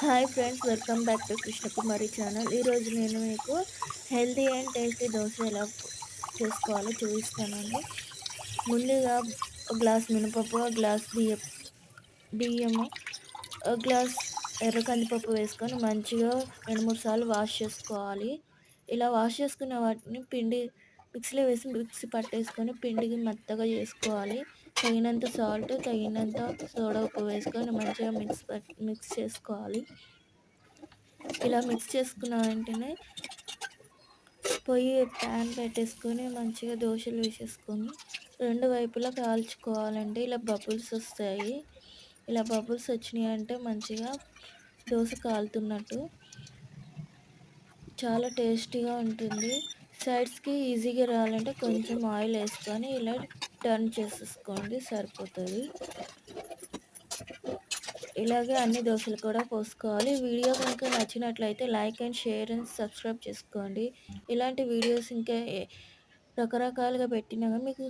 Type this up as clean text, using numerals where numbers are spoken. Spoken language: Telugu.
Hi friends, welcome back to Krishnakumari channel. ఈరోజు నేను మీకు హెల్తీ అండ్ టేస్టీ దోశ ఎలా చేసుకోవాలో చూపిస్తానండి. ముందుగా ఒక గ్లాస్ మినపప్పు, ఒక గ్లాస్ బియ్యము, ఒక గ్లాస్ ఎర్ర కందిపప్పు వేసుకొని మంచిగా 2, 3 సార్లు వాష్ చేసుకోవాలి. ఇలా వాష్ చేసుకున్న వాటిని మిక్సీలో వేసి మిక్సీ పట్టేసుకొని పిండికి మెత్తగా చేసుకోవాలి. తగినంత సాల్ట్, తగినంత సోడా ఉప్పు వేసుకొని మంచిగా మిక్స్ చేసుకోవాలి. ఇలా మిక్స్ చేసుకున్న వెంటనే ప్యాన్ పెట్టేసుకొని మంచిగా దోసలు వేసేసుకొని 2 వైపులా కాల్చుకోవాలండి. ఇలా బబుల్స్ వస్తాయి. ఇలా బబుల్స్ వచ్చినాయంటే మంచిగా దోస కాలుతున్నట్టు. చాలా టేస్టీగా ఉంటుంది. సైడ్స్‌కి ఈజీగా రావాలంటే కొంచెం ఆయిల్ వేసుకొని ఇలా టర్న్ చేసేసుకోండి, సరిపోతది. ఇలాగే అన్ని దోసలు కూడా పోసుకోవాలి. వీడియో కనుక నచ్చినట్లయితే like and share and subscribe చేసుకోండి. ఇలాంటి వీడియోస్ ఇంకా రకరకాలుగా పెట్టినా గాని మీకు